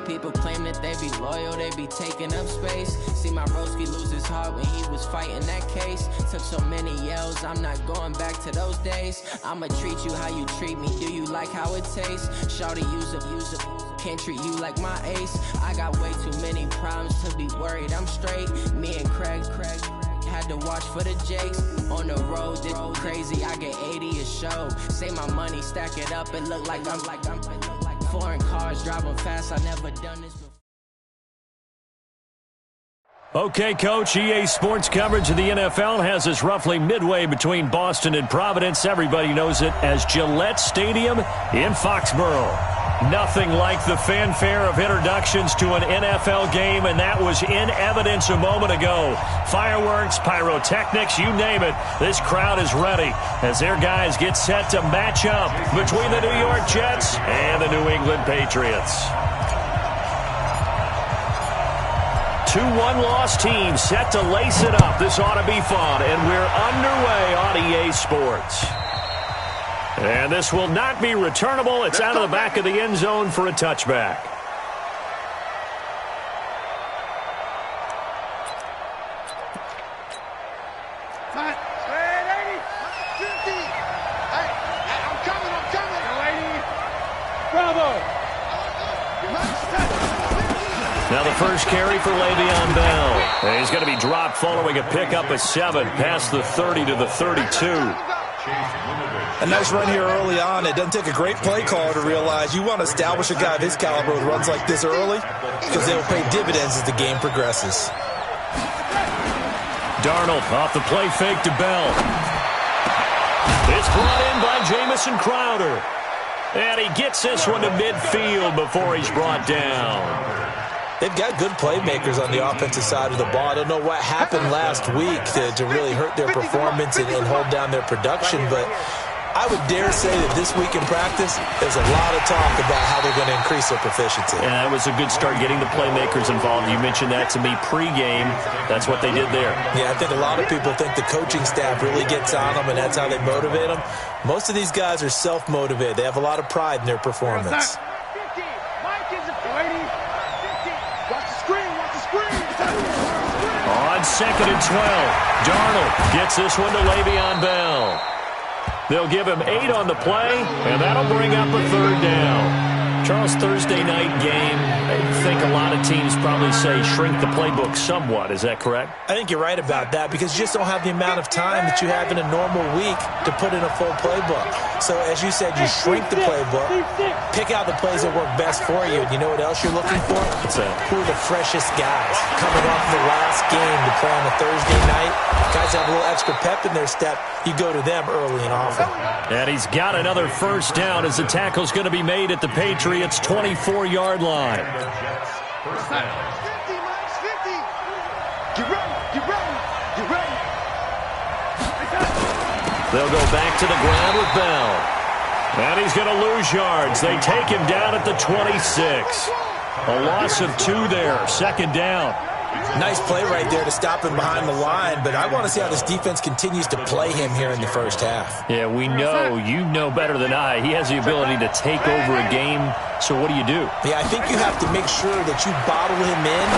People claim that they be loyal, they be taking up space. See my broski lose his heart when he was fighting that case. Took so many yells, I'm not going back to those days. I'ma treat you how you treat me, do you like how it tastes? Shawty, use up, can't treat you like my ace. I got way too many problems to be worried, I'm straight. Me and Craig had to watch for the Jakes. On the road, this crazy, I get 80 a show. Say my money, stack it up, and look like I'm foreign cars, driving fast, I never done this before. Okay, Coach, EA Sports coverage of the NFL has us roughly midway between Boston and Providence. Everybody knows it as Gillette Stadium in Foxborough. Nothing like the fanfare of introductions to an NFL game, and that was in evidence a moment ago. Fireworks, pyrotechnics, you name it. This crowd is ready as their guys get set to match up between the New York Jets and the New England Patriots. 2 1-loss teams set to lace it up. This ought to be fun, and we're underway on EA Sports. And this will not be returnable. It's out of the back of the end zone for a touchback. Now the first carry for Le'Veon Bell. And he's going to be dropped following a pickup of 7 past the 30 to the 32. A nice run here early on. It doesn't take a great play caller to realize you want to establish a guy of his caliber with runs like this early because they will pay dividends as the game progresses. Darnold off the play fake to Bell. It's brought in by Jamison Crowder. And he gets this one to midfield before he's brought down. They've got good playmakers on the offensive side of the ball. I don't know what happened last week to really hurt their performance and hold down their production, but I would dare say that this week in practice, there's a lot of talk about how they're going to increase their proficiency. And that was a good start, getting the playmakers involved. You mentioned that to me pregame. That's what they did there. Yeah, I think a lot of people think the coaching staff really gets on them, and that's how they motivate them. Most of these guys are self-motivated. They have a lot of pride in their performance. On 2nd and 12, Darnold gets this one to Le'Veon Bell. They'll give him 8 on the play, and that'll bring up a 3rd down. Charles, Thursday night game, I think a lot of teams probably say shrink the playbook somewhat. Is that correct? I think you're right about that because you just don't have the amount of time that you have in a normal week to put in a full playbook. So, as you said, you shrink the playbook, pick out the plays that work best for you. And you know what else you're looking for? Who are the freshest guys coming off the last game to play on a Thursday night? Guys have a little extra pep in their step. You go to them early and often. And he's got another first down as the tackle's going to be made at the Patriots' 24-yard line. They'll go back to the ground with Bell. And he's going to lose yards. They take him down at the 26. A loss of 2 there. 2nd down. Nice play right there to stop him behind the line, but I want to see how this defense continues to play him here in the first half. Yeah, we know. You know better than I. He has the ability to take over a game, so what do you do? Yeah, I think you have to make sure that you bottle him in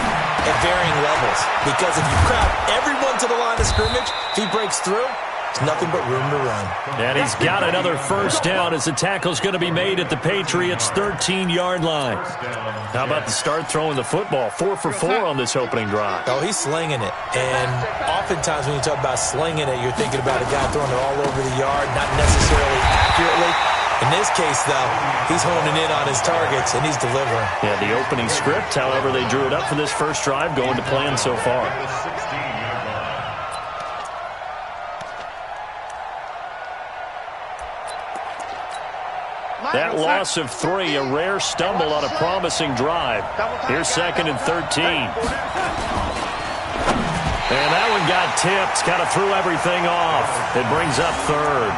at varying levels, because if you crowd everyone to the line of scrimmage, if he breaks through, there's nothing but room to run. And he's got another first down as the tackle's going to be made at the Patriots' 13-yard line. How about the start throwing the football? 4 for 4 on this opening drive. Oh, he's slinging it. And oftentimes when you talk about slinging it, you're thinking about a guy throwing it all over the yard, not necessarily accurately. In this case, though, he's honing in on his targets, and he's delivering. Yeah, the opening script, however they drew it up for this first drive, going to plan so far. That loss of 3, a rare stumble on a promising drive. Here's 2nd and 13. And that one got tipped, kind of threw everything off. It brings up 3rd.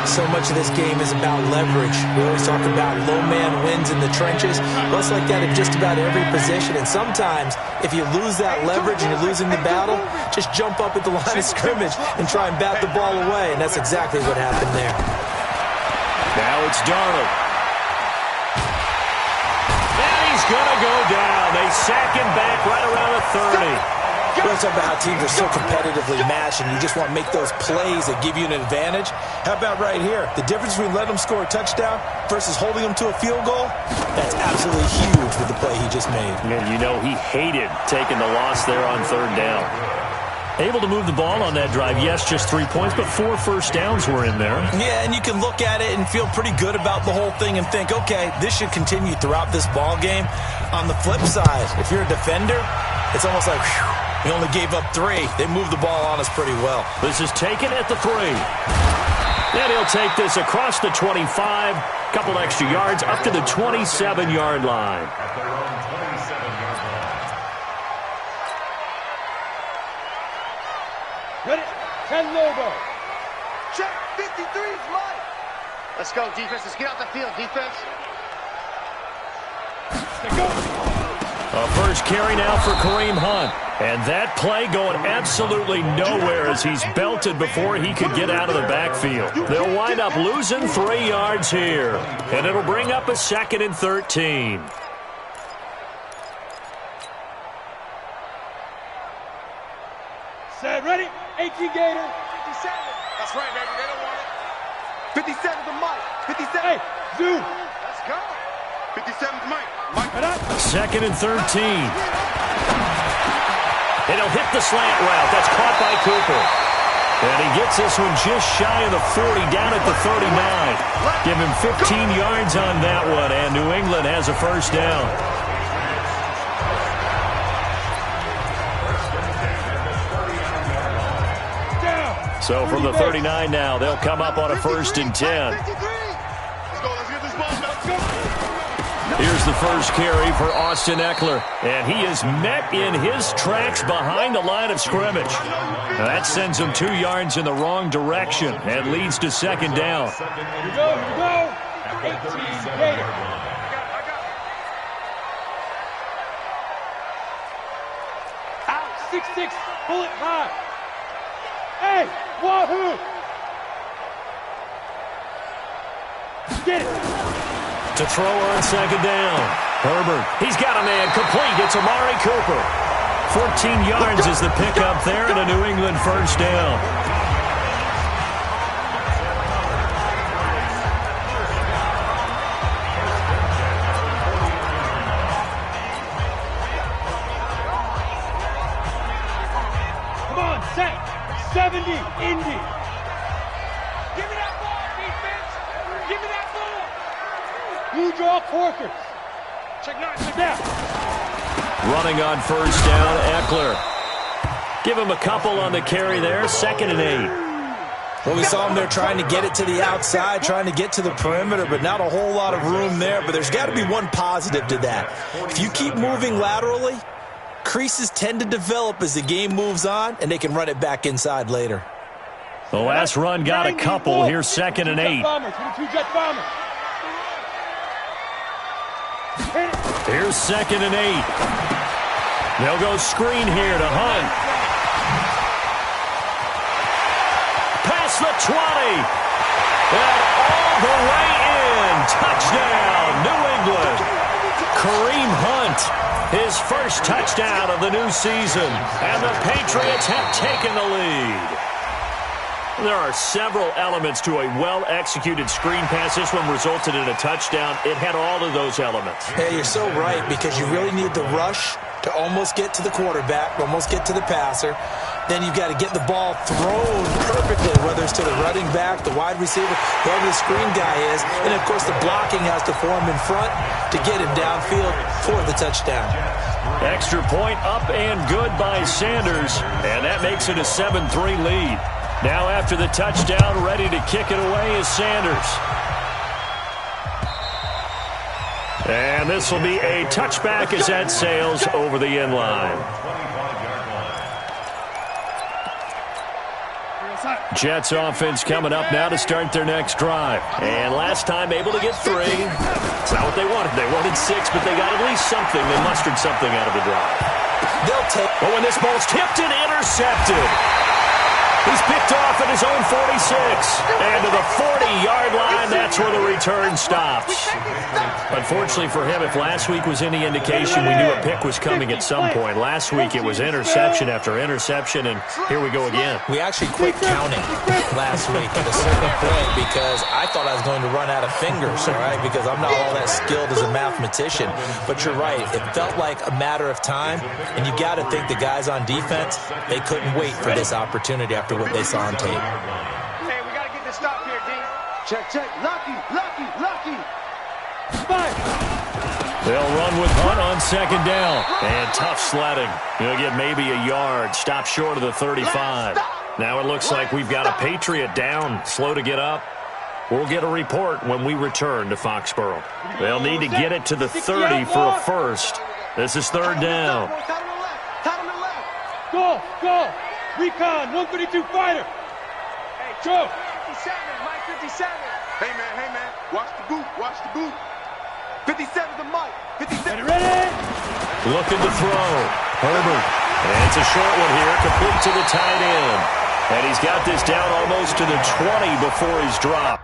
So much of this game is about leverage. We always talk about low man wins in the trenches. Well, it's like that in just about every position. And sometimes, if you lose that leverage and you're losing the battle, just jump up at the line of scrimmage and try and bat the ball away. And that's exactly what happened there. Now it's Darnold. And he's going to go down. They sack him back right around the 30. We're talking about how teams are so competitively matched, and you just want to make those plays that give you an advantage. How about right here? The difference between letting them score a touchdown versus holding them to a field goal, that's absolutely huge with the play he just made. And you know he hated taking the loss there on third down. Able to move the ball on that drive. Yes, just 3 points, but 4 first downs were in there. Yeah, and you can look at it and feel pretty good about the whole thing and think, okay, this should continue throughout this ball game. On the flip side, if you're a defender, it's almost like, whew, he only gave up 3. They moved the ball on us pretty well. This is taken at the 3. And he'll take this across the 25. Couple extra yards up to the 27-yard line. Ready? 10 logo. Check. 53 is mine. Let's go, defense. Let's get out the field, defense. Let's go. A first carry now for Kareem Hunt. And that play going absolutely nowhere as he's belted before he could get out of the backfield. They'll wind up losing 3 yards here. And it'll bring up a 2nd and 13. Set, ready? 18 Gator. 57. That's right, baby. They don't want it. 57 to Mike. 57. Hey, Zoo. Let's go. 57 to Mike. Mike. 2nd and 13. And he'll hit the slant route. That's caught by Cooper. And he gets this one just shy of the 40, down at the 39. Give him 15 yards on that one, and New England has a first down. So from the 39 now, they'll come up on a 1st and 10. Let's go. Let's get this ball. Let's go. Here's the first carry for Austin Eckler. And he is met in his tracks behind the line of scrimmage. Now that sends him 2 yards in the wrong direction and leads to 2nd down. Here we go. 18 Gator. Out. 6-6. Pull it high. Hey, wahoo! Get it! To throw on 2nd down. Herbert, he's got a man complete. It's Amari Cooper. 14 yards is the pickup there and a New England first down. Come on, set! 70, Indy! Give me that ball, defense. Give me that ball. You draw Corkers. Check 9. Check down. Running on first down, Eckler. Give him a couple on the carry there, 2nd and 8. Well, we saw him there trying to get it to the outside, trying to get to the perimeter, but not a whole lot of room there. But there's got to be one positive to that. If you keep moving laterally, creases tend to develop as the game moves on, and they can run it back inside later. The last run got a couple. Here's 2nd and 8. 22 jet bombers. Here's 2nd and 8. They'll go screen here to Hunt. Past the 20. And all the way in. Touchdown, New England. Kareem Hunt, his first touchdown of the new season. And the Patriots have taken the lead. There are several elements to a well-executed screen pass. This one resulted in a touchdown. It had all of those elements. Hey, you're so right, because you really need the rush to almost get to the quarterback, almost get to the passer. Then you've got to get the ball thrown perfectly, whether it's to the running back, the wide receiver, whoever the screen guy is. And, of course, the blocking has to form in front to get him downfield for the touchdown. Extra point up and good by Sanders. And that makes it a 7-3 lead. Now after the touchdown, ready to kick it away is Sanders. And this will be a touchback as that sails over the end line. Jets offense coming up now to start their next drive. And last time able to get 3. It's not what they wanted. They wanted 6, but they got at least something. They mustered something out of the drive. They'll take. But when this ball's tipped and intercepted. He's picked off off at his own 46. And to the 40-yard line, that's where the return stops. Unfortunately for him, if last week was any indication, we knew a pick was coming at some point. Last week it was interception after interception, and here we go again. We actually quit counting last week at a certain point because I thought I was going to run out of fingers, all right, because I'm not all that skilled as a mathematician. But you're right. It felt like a matter of time, and you got to think the guys on defense, they couldn't wait for this opportunity after what they saw on tape. Hey, we got to get this stop here, D. Check, check. Lucky. Five. They'll run with Hunt on second down. And tough sledding. He'll get maybe a yard. Stop short of the 35. Now it looks like we've got a Patriot down. Slow to get up. We'll get a report when we return to Foxborough. They'll need to get it to the 30 for a first. This is third down. Go. Recon, 132 fighter. Hey, Joe. 57, Mike 57. Hey, man. Watch the boot. 57's the Mike. 57. Ready? Looking to throw. Herbert. And it's a short one here, complete to the tight end. And he's got this down almost to the 20 before he's dropped.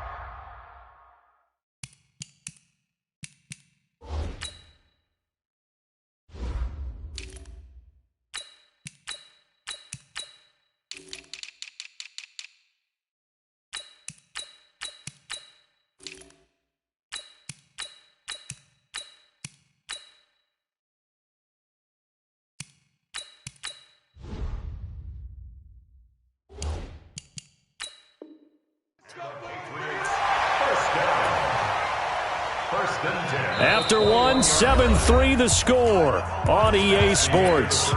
After one, 7-3 the score on EA Sports.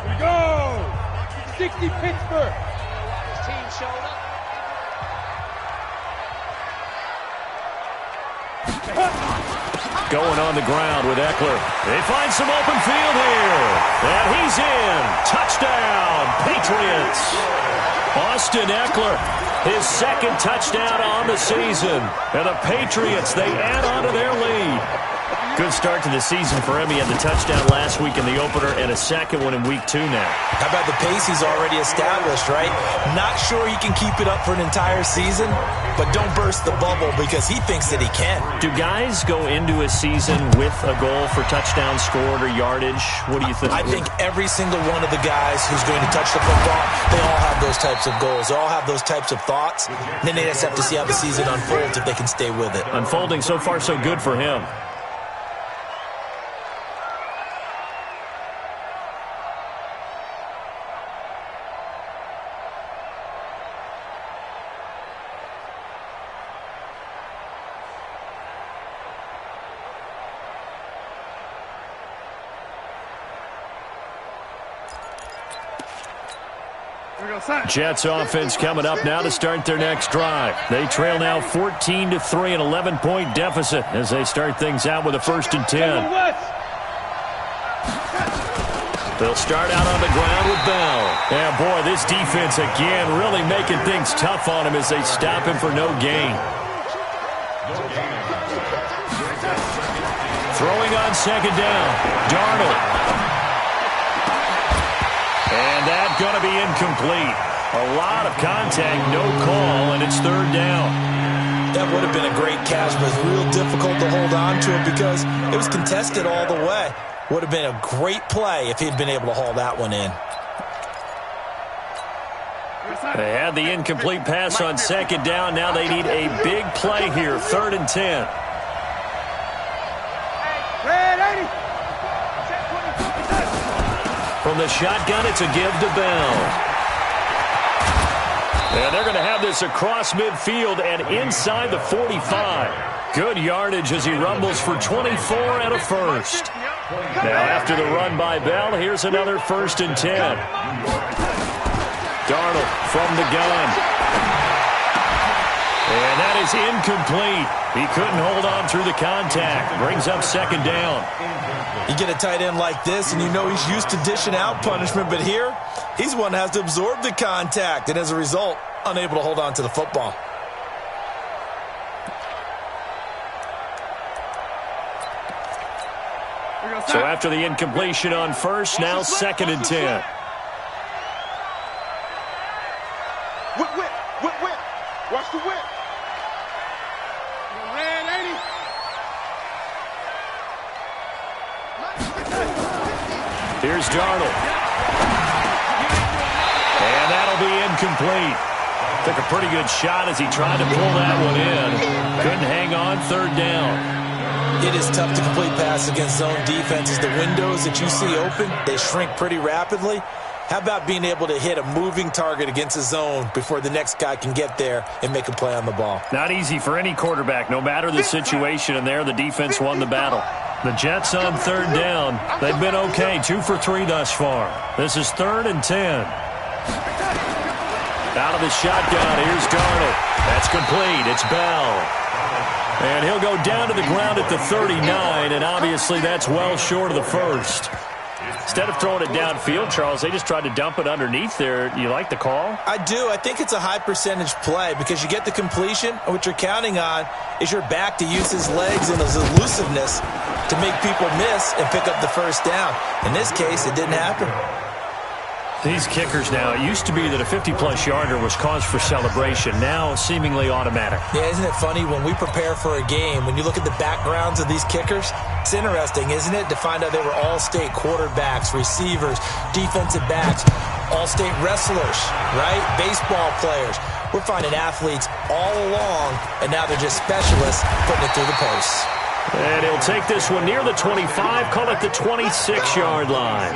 We go! 60 Pittsburgh. His team showed up. Going on the ground with Eckler. They find some open field here. And he's in. Touchdown, Patriots. Austin Eckler, his second touchdown on the season. And the Patriots, they add on to their lead. Good start to the season for him. He had the touchdown last week in the opener and a second one in week 2 now. How about the pace he's already established, right? Not sure he can keep it up for an entire season, but don't burst the bubble because he thinks that he can. Do guys go into a season with a goal for touchdowns scored or yardage? What do you think? I think every single one of the guys who's going to touch the football, they all have those types of goals. They all have those types of thoughts. And then they just have to see how the season unfolds if they can stay with it. Unfolding so far so good for him. Jets offense coming up now to start their next drive. They trail now 14-3, an 11-point deficit as they start things out with a 1st and 10. They'll start out on the ground with Bell. And boy, this defense again really making things tough on him as they stop him for no gain. Throwing on second down, Darnold. And that's going to be incomplete. A lot of contact, no call, and it's third down. That would have been a great catch, but it's real difficult to hold on to it because it was contested all the way. Would have been a great play if he'd been able to haul that one in. They had the incomplete pass on second down. Now they need a big play here, 3rd and 10. From the shotgun, it's a give to Bell. And they're going to have this across midfield and inside the 45. Good yardage as he rumbles for 24 and a first. Now after the run by Bell, here's another 1st and 10. Darnold from the gun. And that is incomplete. He couldn't hold on through the contact. Brings up second down. You get a tight end like this, and you know he's used to dishing out punishment, but here, he's one that has to absorb the contact, and as a result, unable to hold on to the football. So after the incompletion on first, now 2nd and 10. Whip. Watch the whip. Ran, ain't he? Here's Darnold. And that'll be incomplete. Took a pretty good shot as he tried to pull that one in. Couldn't hang on, 3rd down. It is tough to complete passes against zone defenses. The windows that you see open, they shrink pretty rapidly. How about being able to hit a moving target against a zone before the next guy can get there and make a play on the ball? Not easy for any quarterback, no matter the situation, and there the defense won the battle. The Jets on 3rd down. They've been okay, 2 for 3 thus far. This is 3rd and 10. Out of the shotgun, here's Darnold. That's complete. It's Bell. And he'll go down to the ground at the 39, and obviously that's well short of the first. Instead of throwing it downfield, Charles, they just tried to dump it underneath there. You like the call? I do. I think it's a high-percentage play because you get the completion, and what you're counting on is your back to use his legs and his elusiveness to make people miss and pick up the first down. In this case, it didn't happen. These kickers now, it used to be that a 50-plus yarder was cause for celebration. Now, seemingly automatic. Yeah, isn't it funny when we prepare for a game, when you look at the backgrounds of these kickers, it's interesting, isn't it, to find out they were all-state quarterbacks, receivers, defensive backs, all-state wrestlers, right? Baseball players. We're finding athletes all along, and now they're just specialists putting it through the posts. And he'll take this one near the 25, call it the 26-yard line.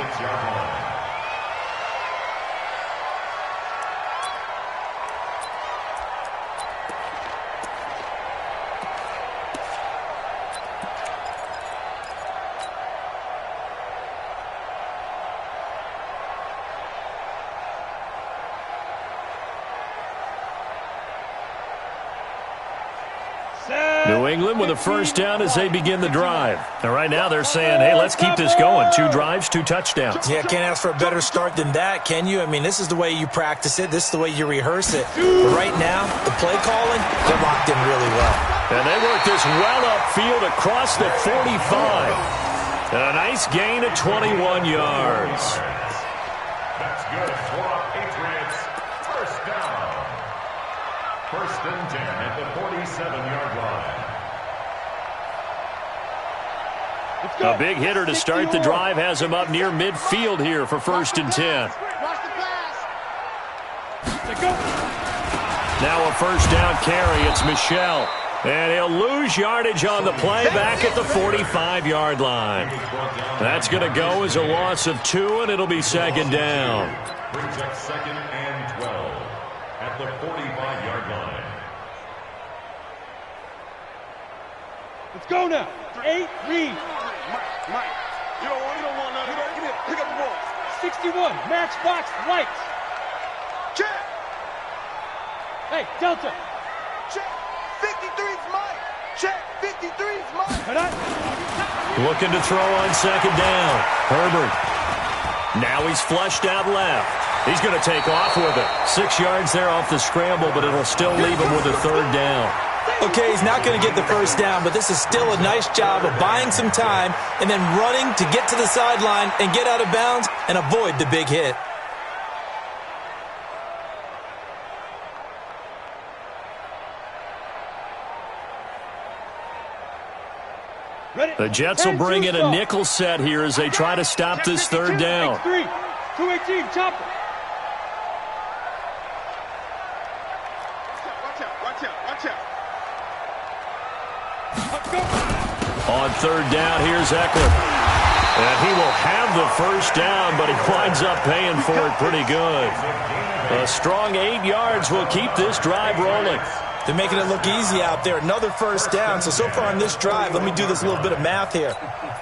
New England with a first down as they begin the drive. And right now they're saying, hey, let's keep this going. 2 drives, 2 touchdowns. Yeah, can't ask for a better start than that, can you? I mean, this is the way you practice it. This is the way you rehearse it. But right now, the play calling, they're locked in really well. And they work this well upfield across the 45. And a nice gain of 21 yards. That's good for Patriots. First down. 1st and 10 at the 47-yard line. A big hitter to start the drive has him up near midfield here for 1st and 10. Now a first down carry. It's Michel. And he'll lose yardage on the play back at the 45-yard line. That's going to go as a loss of 2, and it'll be 2nd down. Brings up 2nd and 12 at the 45-yard line. Let's go now. 8, read. Mike. You don't want nothing. Get it. Pick up the ball. 61, matchbox lights. Check. Hey, Delta. Check. 53's Mike. Check. 53's Mike. Looking to throw on 2nd down. Herbert. Now he's flushed out left. He's going to take off with it. 6 yards there off the scramble, but it'll still leave him with a 3rd down. Okay, he's not going to get the first down, but this is still a nice job of buying some time and then running to get to the sideline and get out of bounds and avoid the big hit. The Jets will bring in a nickel set here as they try to stop this 3rd down. 218, chopper. Watch out. On 3rd down, here's Eckler. And he will have the first down, but he winds up paying for it pretty good. A strong 8 yards will keep this drive rolling. They're making it look easy out there. Another first down. So far on this drive, let me do this little bit of math here.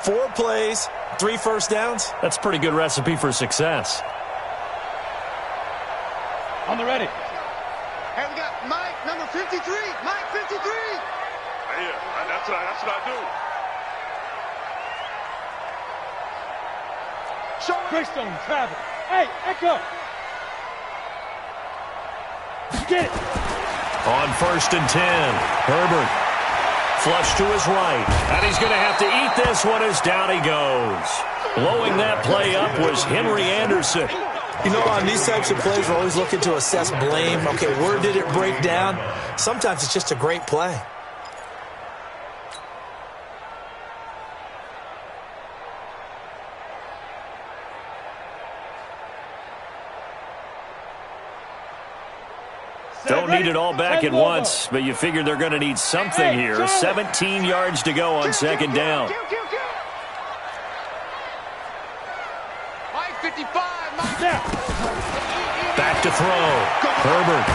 4 plays, 3 first downs. That's a pretty good recipe for success. On the ready. Hey, we got Mike, number 53. Mike, 53. Yeah, that's what I do. Greystone, travel. Hey, Echo. Get it. On 1st and 10, Herbert. Flush to his right. And he's going to have to eat this one as down he goes. Blowing that play up was Henry Anderson. You know, on these types of plays, we're always looking to assess blame. Okay, where did it break down? Sometimes it's just a great play. Don't need it all back at once, but you figure they're going to need something here. 17 yards to go on 2nd down. Mike 55, Mike. Back to throw. Herbert.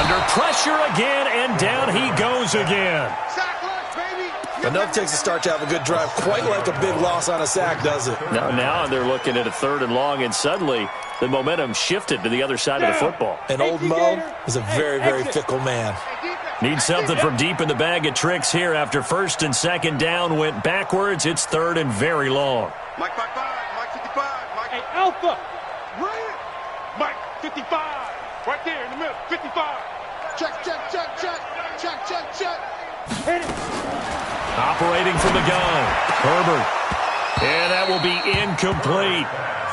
Under pressure again, and down he goes again. Sack lunch, baby. Enough takes a start to have a good drive. Quite like a big loss on a sack, does it? Now they're looking at a 3rd and long, and suddenly the momentum shifted to the other side of the football. And old Mo is a very, very fickle man. Need something from deep in the bag of tricks here after 1st and 2nd down went backwards. It's 3rd and very long. Mike 55, Mike 55, Mike. Hey, Alpha. Right. Mike 55. Right there in the middle. 55. Check, check, check, check. Check, check, check. Hit it. Operating from the gun. Herbert. And that will be incomplete.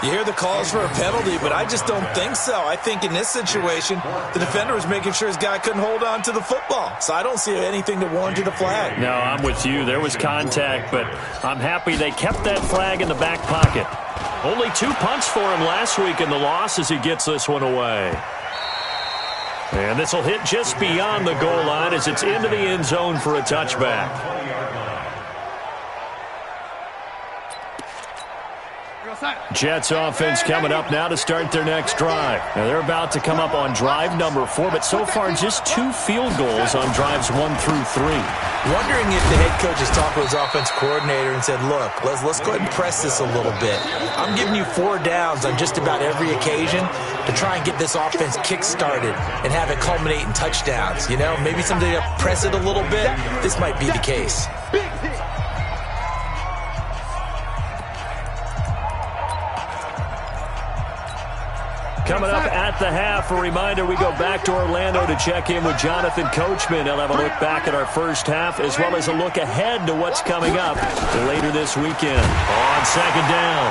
You hear the calls for a penalty, but I just don't think so. I think in this situation, the defender was making sure his guy couldn't hold on to the football. So I don't see anything to warrant a flag. No, I'm with you. There was contact, but I'm happy they kept that flag in the back pocket. Only 2 punts for him last week in the loss as he gets this one away. And this will hit just beyond the goal line as it's into the end zone for a touchback. Jets offense coming up now to start their next drive. Now they're about to come up on drive number 4, but so far just 2 field goals on drives 1 through 3. Wondering if the head coach has talked with his offense coordinator and said, look, let's go ahead and press this a little bit. I'm giving you 4 downs on just about every occasion to try and get this offense kick-started and have it culminate in touchdowns. You know, maybe someday to press it a little bit. This might be the case. Coming up at the half, a reminder, we go back to Orlando to check in with Jonathan Coachman. He'll have a look back at our first half as well as a look ahead to what's coming up later this weekend. On 2nd down,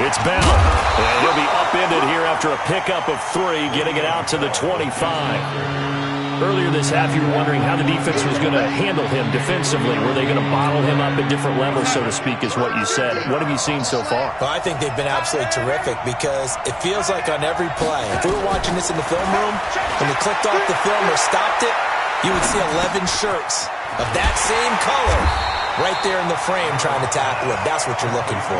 it's Bell. And he'll be upended here after a pickup of 3, getting it out to the 25. Earlier this half, you were wondering how the defense was going to handle him defensively. Were they going to bottle him up at different levels, so to speak, is what you said. What have you seen so far? Well, I think they've been absolutely terrific because it feels like on every play, if we were watching this in the film room, when they clicked off the film or stopped it, you would see 11 shirts of that same color right there in the frame trying to tackle him. That's what you're looking for.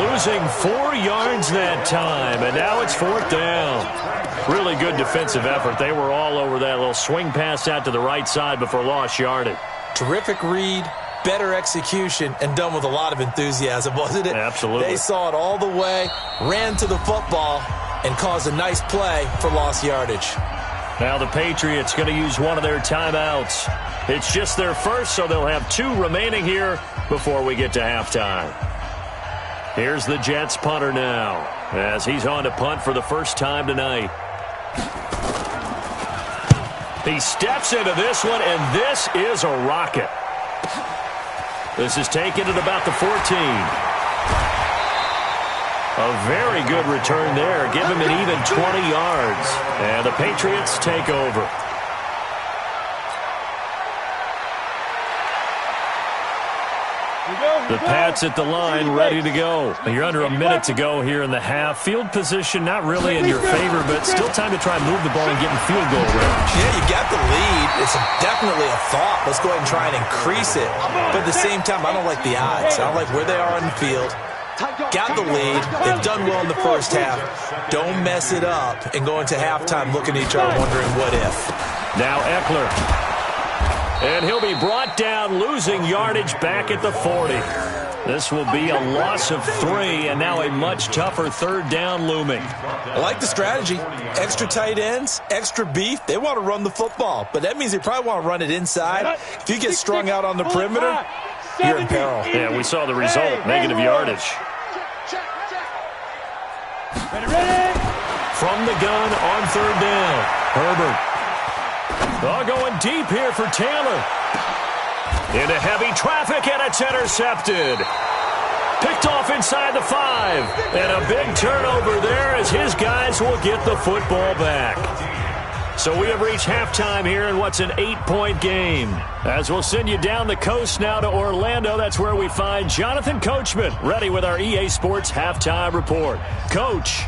Losing 4 yards that time, and now it's 4th down. Really good defensive effort. They were all over that little swing pass out to the right side before lost yardage. Terrific read, better execution, and done with a lot of enthusiasm, wasn't it? Absolutely. They saw it all the way, ran to the football, and caused a nice play for lost yardage. Now the Patriots going to use one of their timeouts. It's just their first, so they'll have 2 remaining here before we get to halftime. Here's the Jets punter now as he's on to punt for the first time tonight. He steps into this one, and this is a rocket. This is taken at about the 14. A very good return there. Give him an even 20 yards. And the Patriots take over. The Pats at the line, ready to go. You're under a minute to go here in the half. Field position not really in your favor, but still time to try and move the ball and get in field goal range. Yeah, you got the lead. It's definitely a thought. Let's go ahead and try and increase it. But at the same time, I don't like the odds. I don't like where they are on the field. Got the lead. They've done well in the first half. Don't mess it up and go into halftime looking at each other wondering what if. Now Eckler. And he'll be brought down, losing yardage back at the 40. This will be a loss of 3, and now a much tougher 3rd down looming. I like the strategy. Extra tight ends, extra beef. They want to run the football, but that means they probably want to run it inside. If you get strung out on the perimeter, you're in peril. Yeah, we saw the result, negative yardage. Ready. From the gun on 3rd down. Herbert. Oh, going deep here for Taylor. Into heavy traffic, and it's intercepted. Picked off inside the 5. And a big turnover there as his guys will get the football back. So we have reached halftime here in what's an 8-point game. As we'll send you down the coast now to Orlando, that's where we find Jonathan Coachman, ready with our EA Sports Halftime Report. Coach.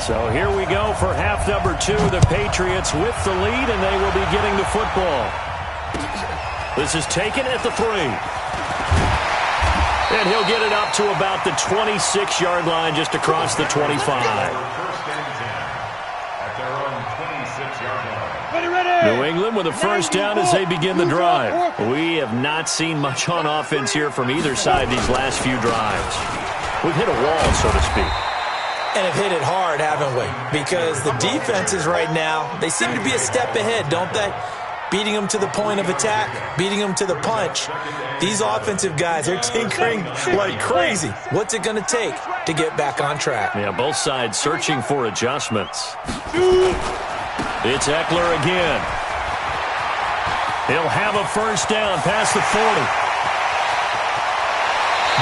So here we go for half number 2. The Patriots with the lead, and they will be getting the football. This is taken at the 3. And he'll get it up to about the 26-yard line, just across the 25. First and 10 at their own 26-yard line. New England with a first down as they begin the drive. We have not seen much on offense here from either side these last few drives. We've hit a wall, so to speak. And have hit it hard, haven't we? Because the defenses right now, they seem to be a step ahead, don't they? Beating them to the point of attack, beating them to the punch. These offensive guys are tinkering like crazy. What's it going to take to get back on track? Yeah, both sides searching for adjustments. It's Eckler again. He'll have a first down past the 40.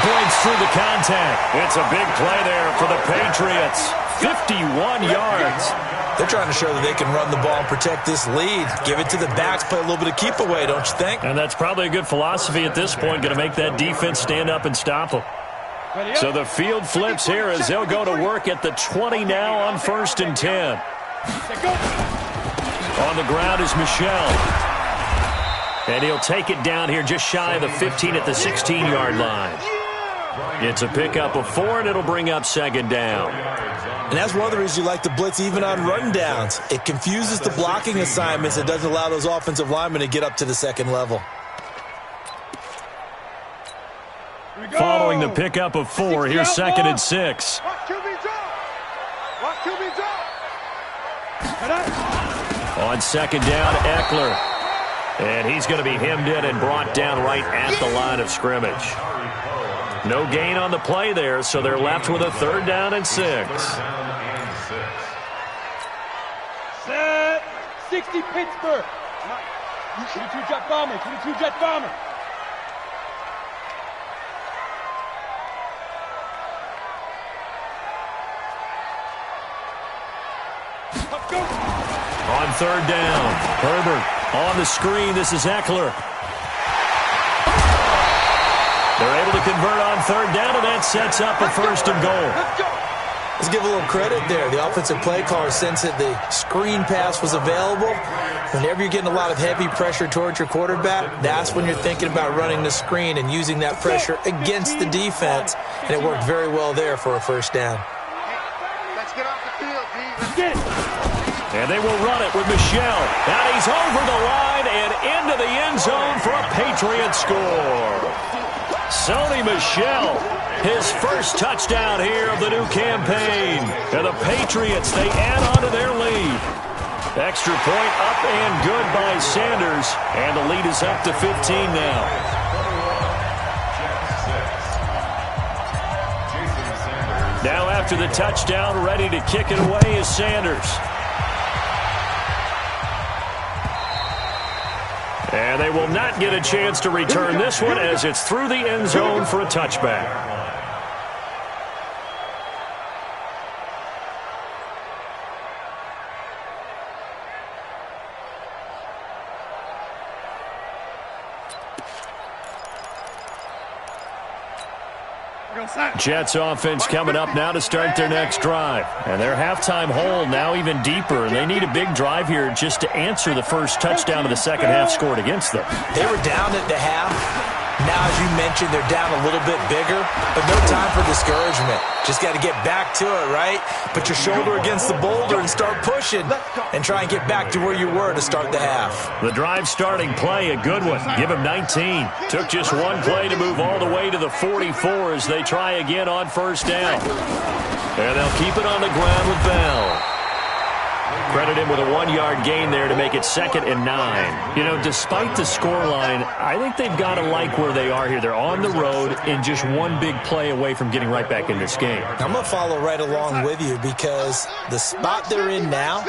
Breaks through the contact. It's a big play there for the Patriots. 51 yards. They're trying to show that they can run the ball and protect this lead. Give it to the backs, play a little bit of keep away, don't you think? And that's probably a good philosophy at this point, going to make that defense stand up and stop them. So the field flips here as they'll go to work at the 20 now on 1st and 10. On the ground is Michel. And he'll take it down here just shy of the 15 at the 16-yard line. It's a pickup of 4, and it'll bring up 2nd down. And that's one of the reasons you like to blitz even on run downs. It confuses the blocking assignments. It doesn't allow those offensive linemen to get up to the second level. Following the pickup of 4, here's 2nd and 6. On 2nd down, Eckler. And he's going to be hemmed in and brought down right at the line of scrimmage. No gain on the play there, so they're left with a 3rd down and 6. Set. 60 Pittsburgh. 22 jet bomber. 22 jet bomber. On 3rd down, Herbert on the screen. This is Eckler. They're able to convert on 3rd down, and that sets up a 1st and goal. Let's give a little credit there. The offensive play caller, since that the screen pass was available, whenever you're getting a lot of heavy pressure towards your quarterback, that's when you're thinking about running the screen and using that pressure against the defense. And it worked very well there for a 1st down. Let's get off the field, D. Let's get it. And they will run it with Michel. And he's over the line and into the end zone for a Patriot score. Sony Michel, his first touchdown here of the new campaign. And the Patriots, they add on to their lead. Extra point up and good by Sanders. And the lead is up to 15 now. Now after the touchdown, ready to kick it away is Sanders. And they will not get a chance to return this one as it's through the end zone for a touchback. Jets offense coming up now to start their next drive. And their halftime hole now even deeper. And they need a big drive here just to answer the first touchdown of the second half scored against them. They were down at the half. Now, as you mentioned, they're down a little bit bigger, but no time for discouragement. Just got to get back to it, right? Put your shoulder against the boulder and start pushing and try and get back to where you were to start the half. The drive starting play, a good one. Give him 19. Took just one play to move all the way to the 44 as they try again on 1st down. And they'll keep it on the ground with Bell. Credit him with a 1-yard gain there to make it 2nd and 9. You know, despite the scoreline, I think they've got to like where they are here. They're on the road and just one big play away from getting right back in this game. I'm going to follow right along with you because the spot they're in now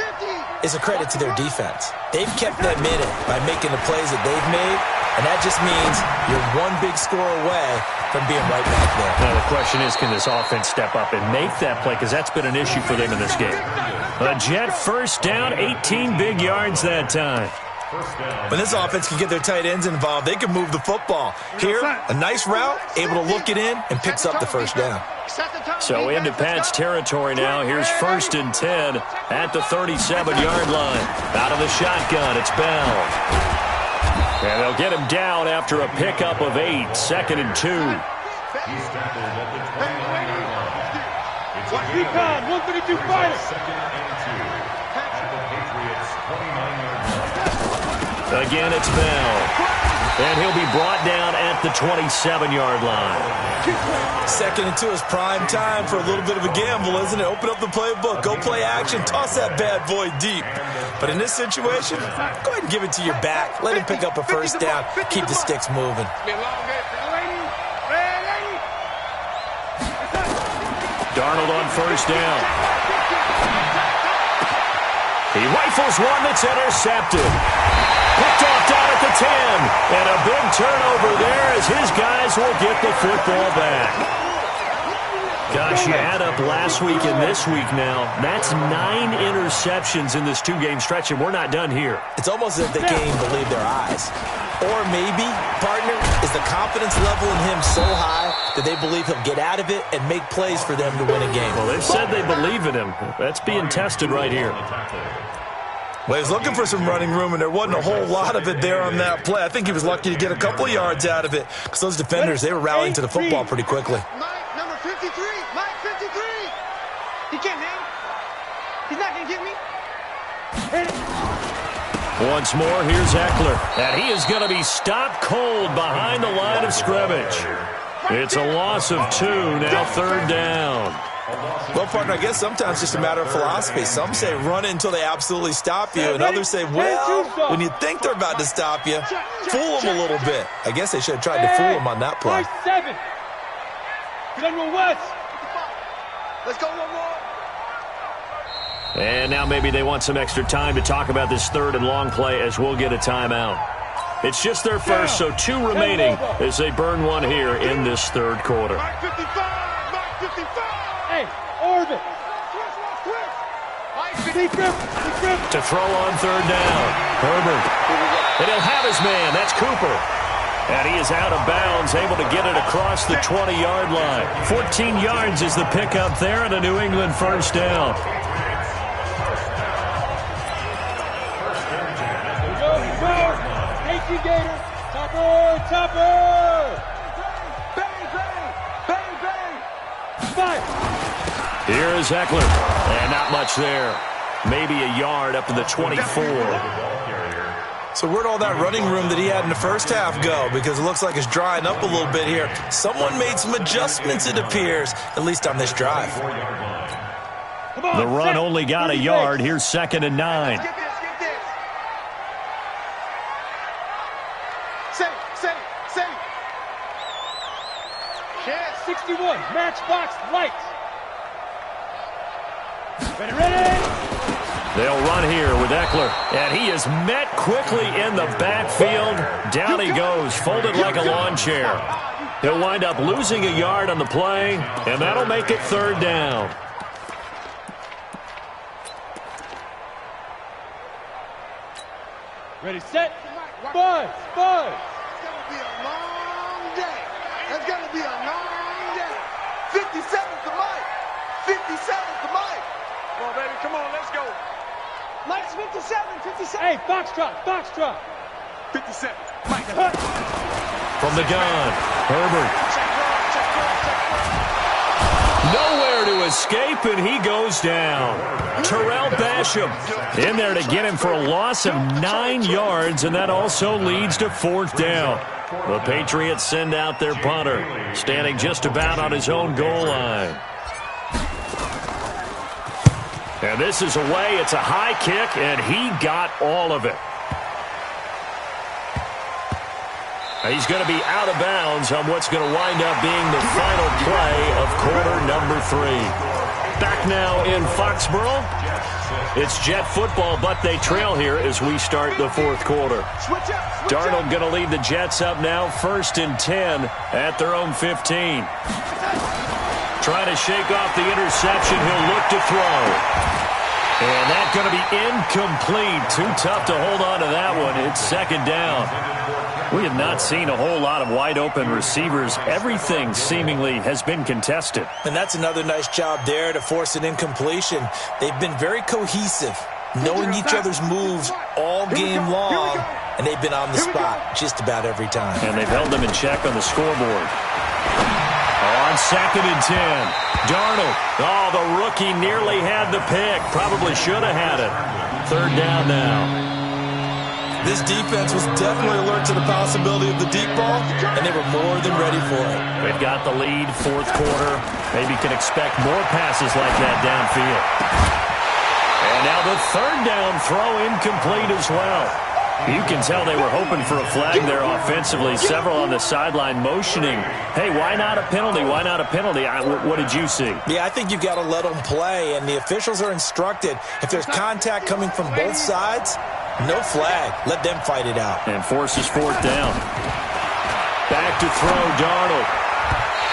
is a credit to their defense. They've kept them in it by making the plays that they've made, and that just means you're one big score away from being right back there. Now, the question is, can this offense step up and make that play? Because that's been an issue for them in this game. A Jet first down, 18 big yards that time. When this offense can get their tight ends involved, they can move the football. Here, a nice route, able to look it in, and picks up the first down. So into Pat's territory now. Here's 1st and 10 at the 37-yard line. Out of the shotgun, it's Bell. And they'll get him down after a pickup of 8, 2nd and 2. He's tackled at the 29-yard line. It's a Recon, 132 fighter. 2nd and 2 at the Patriots' 29-yard line. Again, it's Bell. And he'll be brought down at the 27-yard line. 2nd and 2 is prime time for a little bit of a gamble, isn't it? Open up the playbook, go play action, toss that bad boy deep. But in this situation, go ahead and give it to your back. Let him pick up a first down. Keep the sticks moving. Darnold on first down. He rifles one that's intercepted. Picked off down at the 10. And a big turnover there as his guys will get the football back. Gosh, you add up last week and this week now. That's 9 interceptions in this 2-game stretch, and we're not done here. It's almost as if they can't even believe their eyes. Or maybe, partner, is the confidence level in him so high that they believe he'll get out of it and make plays for them to win a game. Well, they've said they believe in him. That's being tested right here. Well, he was looking for some running room, and there wasn't a whole lot of it there on that play. I think he was lucky to get a couple of yards out of it because those defenders, they were rallying to the football pretty quickly. Mike, number 53. Mike, 53. He can't hang. He's not going to get me. Once more, here's Eckler. And he is going to be stopped cold behind the line of scrimmage. It's a loss of 2, now 3rd down. Well, partner, I guess sometimes it's just a matter of philosophy. Some say run it until they absolutely stop you, and others say, well, when you think they're about to stop you, fool them a little bit. I guess they should have tried to fool them on that play. 7. Get on your west. Let's go one more. And now maybe they want some extra time to talk about this 3rd and long play as we'll get a timeout. It's just their first, so 2 remaining as they burn one here in this 3rd quarter. Mike 55. Mike 55. Hey, orbit. To throw on 3rd down. Herbert. And he'll have his man. That's Cooper. And he is out of bounds, able to get it across the 20-yard line. 14 yards is the pickup there and a New England first down. Gator. Topper. Bang, bang. Bang, bang. Fire. Here is Eckler. And not much there. Maybe a yard up to the 24. So where'd all that running room that he had in the first half go? Because it looks like it's drying up a little bit here. Someone made some adjustments, it appears, at least on this drive. The run only got a yard. Here's 2nd and 9. Get this. Say. Yeah, 61. Matchbox lights. Ready. They'll run here with Eckler. And he is met quickly in the backfield. Down he goes, folded like a lawn chair. He'll wind up losing a yard on the play, and that'll make it 3rd down. Ready, set, buzz. It's going to be a long day. It's going to be a long day. 57 to Mike. 57 to Mike. Come on, baby. Come on. Let's go. Mike's 57. Hey, foxtrot. 57. Mike. From the gun, Herbert. Nowhere to escape, and he goes down. Terrell Basham in there to get him for a loss of 9 yards, and that also leads to 4th down. The Patriots send out their punter, standing just about on his own goal line. And this is away. It's a high kick, and he got all of it. He's going to be out of bounds on what's going to wind up being the final play of quarter number 3. Back now in Foxborough. It's Jet football, but they trail here as we start the fourth quarter. Darnold going to lead the Jets up now, 1st and 10 at their own 15. Trying to shake off the interception. He'll look to throw. And that's going to be incomplete. Too tough to hold on to that one. It's 2nd down. We have not seen a whole lot of wide-open receivers. Everything seemingly has been contested. And that's another nice job there to force an incompletion. They've been very cohesive, knowing each other's moves all game long, and they've been on the spot just about every time. And they've held them in check on the scoreboard. On 2nd and 10, Darnold. Oh, the rookie nearly had the pick. Probably should have had it. 3rd down now. This defense was definitely alert to the possibility of the deep ball, and they were more than ready for it. They've got the lead, 4th quarter. Maybe can expect more passes like that downfield. And now the 3rd down throw incomplete as well. You can tell they were hoping for a flag there offensively. Several on the sideline motioning, hey, why not a penalty? Why not a penalty? What did you see? Yeah, I think you've got to let them play, and the officials are instructed. If there's contact coming from both sides, no flag. Let them fight it out. And forces 4th down. Back to throw, Darnold.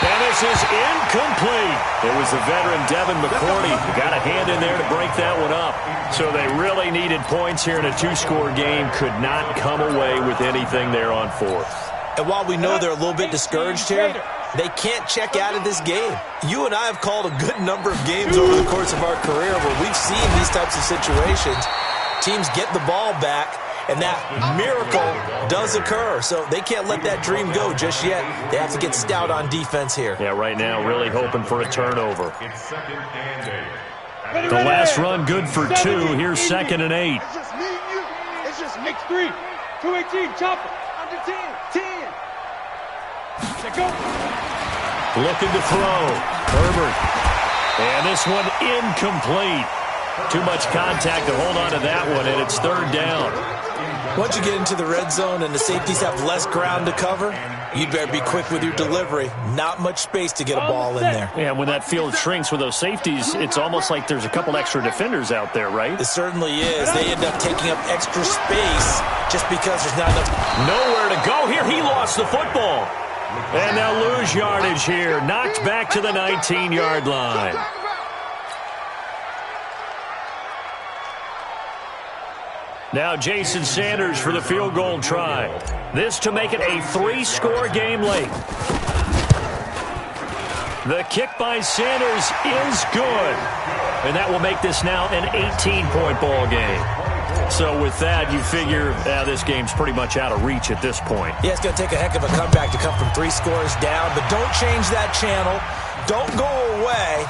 And this is incomplete. It was the veteran Devin McCourty who got a hand in there to break that one up. So they really needed points here in a 2-score game. Could not come away with anything there on 4th. And while we know they're a little bit discouraged here, they can't check out of this game. You and I have called a good number of games over the course of our career where we've seen these types of situations. Teams get the ball back, and that miracle does occur. So they can't let that dream go just yet. They have to get stout on defense here. Yeah, right now really hoping for a turnover. The last run good for 2. Here's 2nd and 8. It's just me and you. It's just me. X3, 218, chopper, under 10, 10. Go. Looking to throw. Herbert. And this one incomplete. Too much contact to hold on to that one, and it's 3rd down. Once you get into the red zone and the safeties have less ground to cover, you'd better be quick with your delivery. Not much space to get a ball in there. Yeah, when that field shrinks with those safeties, it's almost like there's a couple extra defenders out there, right? It certainly is. They end up taking up extra space just because there's not enough. Nowhere to go here. He lost the football. And they'll lose yardage here. Knocked back to the 19-yard line. Now Jason Sanders for the field goal try. This to make it a 3-score game late. The kick by Sanders is good. And that will make this now an 18-point ball game. So with that, you figure this game's pretty much out of reach at this point. Yeah, it's going to take a heck of a comeback to come from 3 scores down. But don't change that channel. Don't go away.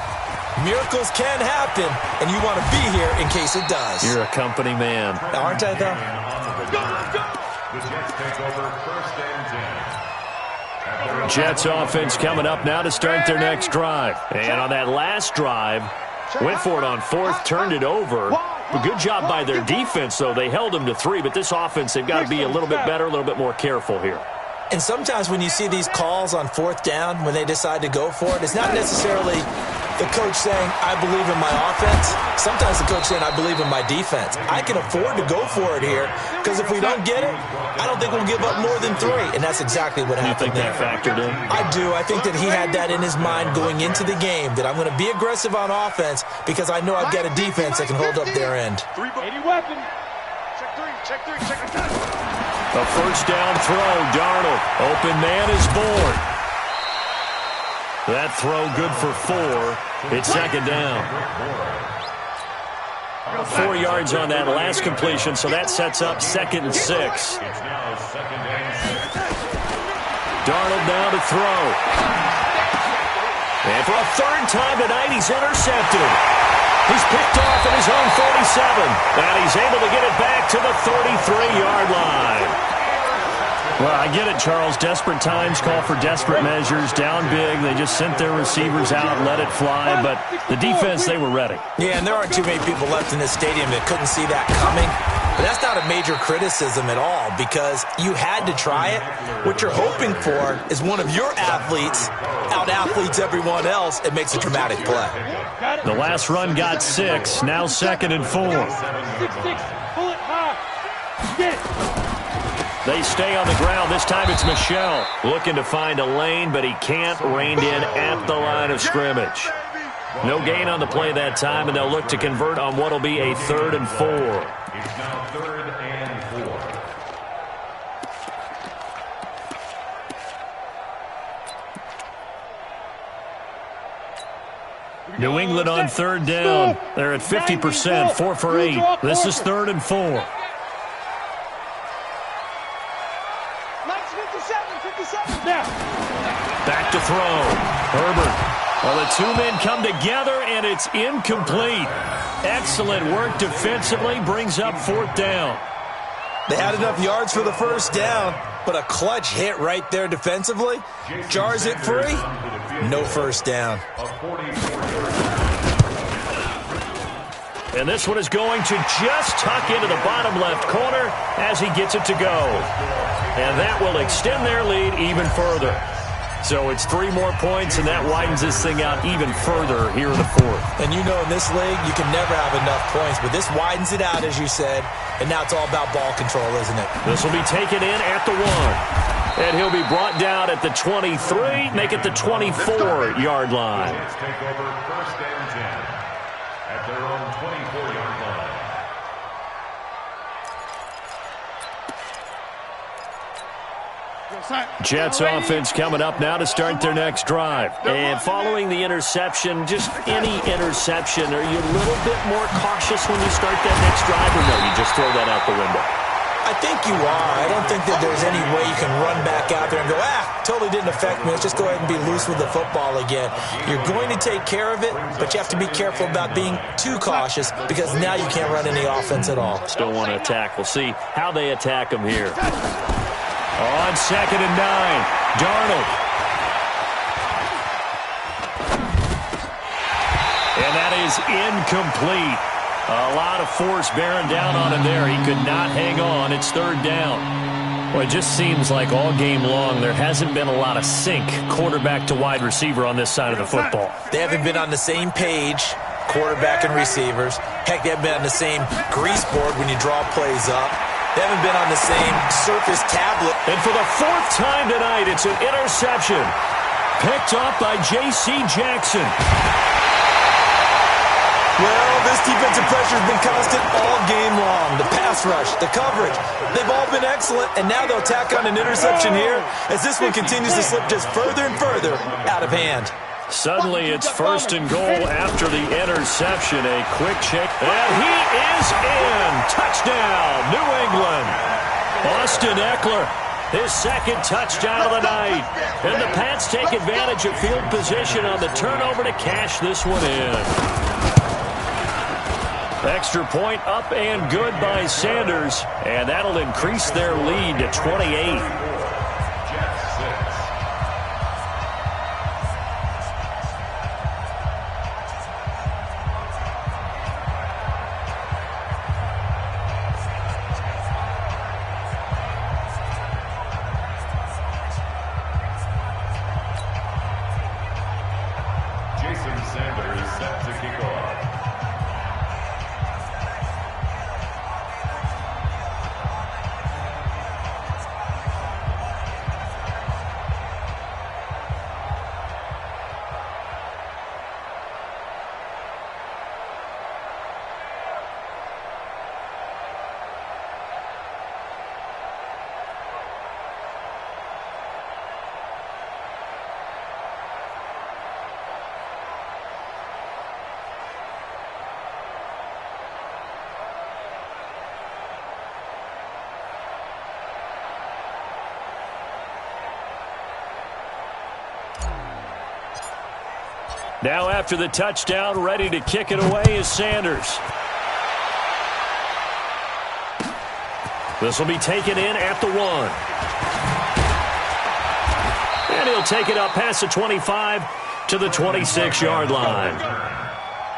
Miracles can happen, and you want to be here in case it does. You're a company man. Aren't I, though? The Jets take over 1st and 10. Jets offense coming up now to start their next drive. And on that last drive, went for it on 4th, turned it over. A good job by their defense, though. They held them to 3, but this offense, they've got to be a little bit better, a little bit more careful here. And sometimes when you see these calls on 4th down, when they decide to go for it, it's not necessarily the coach saying, I believe in my offense. Sometimes the coach saying, I believe in my defense. I can afford to go for it here because if we don't get it, I don't think we'll give up more than 3. And that's exactly what happened there. You think that factored in? I do. I think that he had that in his mind going into the game, that I'm going to be aggressive on offense because I know I've got a defense that can hold up their end. 80 weapon. Check three. A 1st down throw, Darnold. Open man is born. That throw good for 4. It's 2nd down. 4 yards on that last completion, so that sets up 2nd and 6. Darnold now to throw. And for a 3rd time tonight, he's intercepted. He's picked off at his own 47, and he's able to get it back to the 33-yard line. Well, I get it, Charles. Desperate times call for desperate measures. Down big. They just sent their receivers out and let it fly. But the defense, they were ready. Yeah, and there aren't too many people left in this stadium that couldn't see that coming. But that's not a major criticism at all because you had to try it. What you're hoping for is one of your athletes out-athletes everyone else and makes a dramatic play. The last run got 6. Now 2nd and 4. 6-6. Pull it high. Get. They stay on the ground. This time it's Michel looking to find a lane, but he can't. Reined in at the line of scrimmage. No gain on the play that time, and they'll look to convert on what will be a 3rd and 4. It's now 3rd and 4. New England on 3rd down. They're at 50%, 4 for 8. This is 3rd and 4. 57. Now. Back to throw. Herbert. Well, the two men come together, and it's incomplete. Excellent work defensively. Brings up 4th down. They had enough yards for the first down, but a clutch hit right there defensively. Jars it free. No first down. And this one is going to just tuck into the bottom left corner as he gets it to go. And that will extend their lead even further. So it's 3 more points, and that widens this thing out even further here in the 4th. And you know in this league, you can never have enough points, but this widens it out, as you said, and now it's all about ball control, isn't it? This will be taken in at the 1. And he'll be brought down at the 23, make it the 24-yard line. Let's take over 1st and 10 at their own 24-yard line. Jets offense coming up now to start their next drive. And following the interception, just any interception, are you a little bit more cautious when you start that next drive, or no, you just throw that out the window? I think you are. I don't think that there's any way you can run back out there and go, totally didn't affect me. Let's just go ahead and be loose with the football again. You're going to take care of it, but you have to be careful about being too cautious because now you can't run any offense at all. Still want to attack. We'll see how they attack them here. On 2nd and 9, Darnold. And that is incomplete. A lot of force bearing down on him there. He could not hang on. It's 3rd down. Well, it just seems like all game long there hasn't been a lot of sync quarterback to wide receiver on this side of the football. They haven't been on the same page, quarterback and receivers. Heck, they haven't been on the same grease board when you draw plays up. They haven't been on the same Surface tablet. And for the 4th time tonight, it's an interception. Picked up by J.C. Jackson. Well, this defensive pressure has been constant all game long. The pass rush, the coverage, they've all been excellent, and now they'll tack on an interception here as this one continues to slip just further and further out of hand. Suddenly it's 1st and goal after the interception. A quick check, and he is in. Touchdown, New England. Austin Eckler, his 2nd touchdown of the night. And the Pats take advantage of field position on the turnover to cash this one in. Extra point up and good by Sanders, and that'll increase their lead to 28. Sanders set to kick off. Now after the touchdown, ready to kick it away is Sanders. This will be taken in at the 1. And he'll take it up past the 25 to the 26-yard line.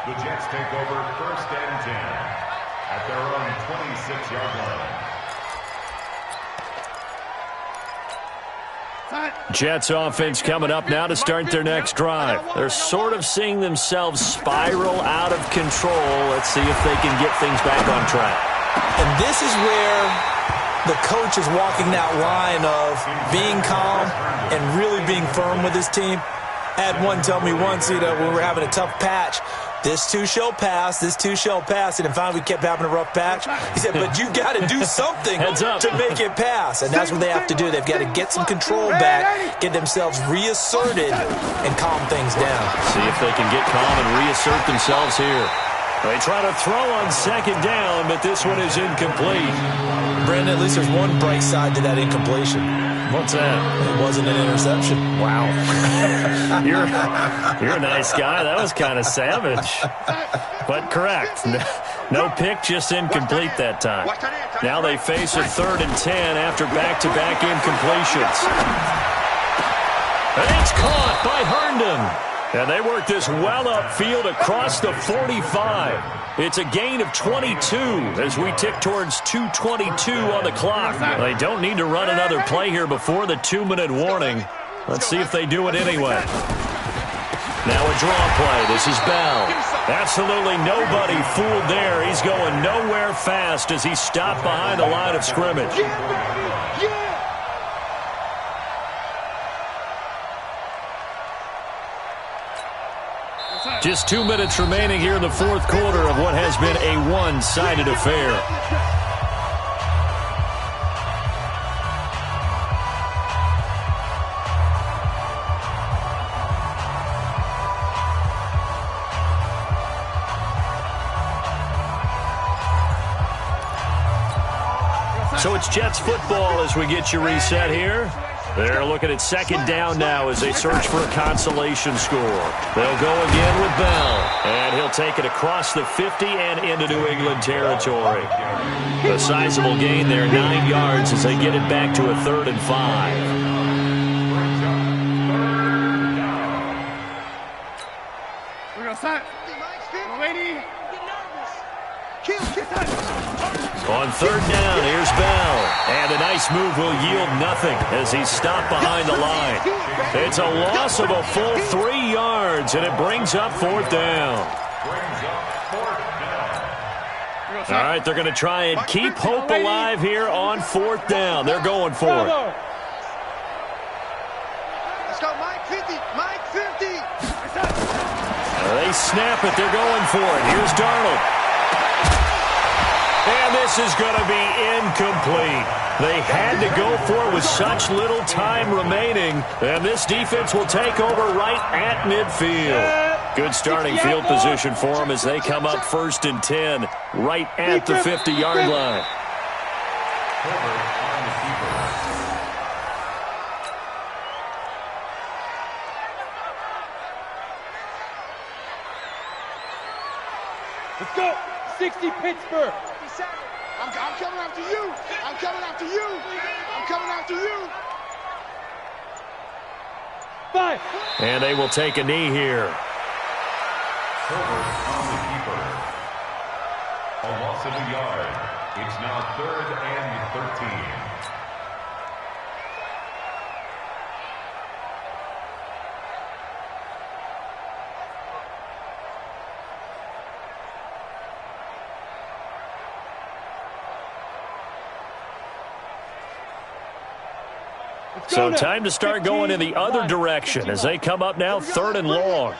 The Jets take over 1st and 10 at their own 26-yard line. Jets offense coming up now to start their next drive. They're sort of seeing themselves spiral out of control. Let's see if they can get things back on track. And this is where the coach is walking that line of being calm and really being firm with his team. I had one tell me once, when we were having a tough patch, this too shall pass, this too shall pass. And finally we kept having a rough patch. He said, but you got to do something to make it pass. And that's what they have to do. They've got to get some control back, get themselves reasserted, and calm things down. See if they can get calm and reassert themselves here. They try to throw on 2nd down, but this one is incomplete. Brandon, at least there's one bright side to that incompletion. What's that? It wasn't an interception. Wow. You're a nice guy. That was kind of savage. But correct. No pick, just incomplete that time. Now they face a 3rd and 10 after back-to-back incompletions. And it's caught by Herndon. And they work this well upfield across the 45. It's a gain of 22 as we tick towards 2:22 on the clock. They don't need to run another play here before the 2-minute warning. Let's see if they do it anyway. Now a draw play. This is Bell. Absolutely nobody fooled there. He's going nowhere fast as he stopped behind the line of scrimmage. Just 2 minutes remaining here in the 4th quarter of what has been a one-sided affair. So it's Jets football as we get you reset here. They're looking at 2nd down now as they search for a consolation score. They'll go again with Bell, and he'll take it across the 50 and into New England territory. A sizable gain there, 9 yards as they get it back to a 3rd and 5. We're going to start. Ready? On 3rd down, here's Bell. And a nice move will yield nothing as he's stopped behind the line. It's a loss of a full 3 yards, and it brings up 4th down. All right, they're going to try and keep hope alive here on 4th down. They're going for it. Let's go, Mike 50. Mike 50. They snap it. They're going for it. Here's Darnold. And this is going to be incomplete. They had to go for it with such little time remaining. And this defense will take over right at midfield. Good starting field position for them as they come up 1st and 10 right at the 50-yard line. Let's go. 60 Pittsburgh. I'm coming after you. I'm coming after you. I'm coming after you. 5. And they will take a knee here. Silver on the keeper. A loss of a yard. It's now 3rd and 13. So time to start going in the other direction as they come up now 3rd and long.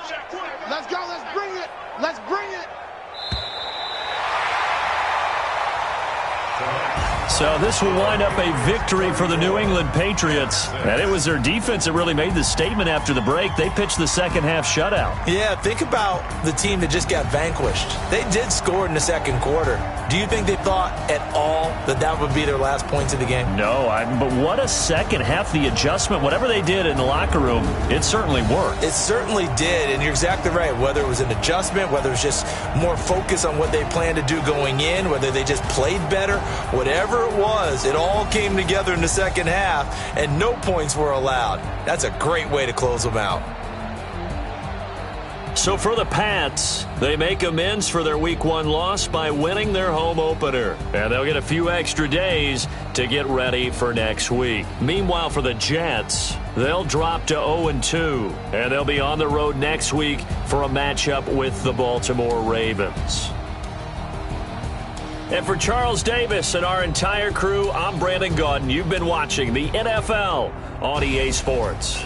Let's go. Let's bring it. Let's bring it. So this will wind up a victory for the New England Patriots. And it was their defense that really made the statement after the break. They pitched the second half shutout. Yeah, think about the team that just got vanquished. They did score in the 2nd quarter. Do you think they thought at all that that would be their last points of the game? No, but what a second half. The adjustment, whatever they did in the locker room, it certainly worked. It certainly did, and you're exactly right. Whether it was an adjustment, whether it was just more focus on what they planned to do going in, whether they just played better, whatever whatever it was, it all came together in the second half, and no points were allowed. That's a great way to close them out. So for the Pats, they make amends for their Week 1 loss by winning their home opener. And they'll get a few extra days to get ready for next week. Meanwhile, for the Jets, they'll drop to 0-2. And they'll be on the road next week for a matchup with the Baltimore Ravens. And for Charles Davis and our entire crew, I'm Brandon Gaudin. You've been watching the NFL on EA Sports.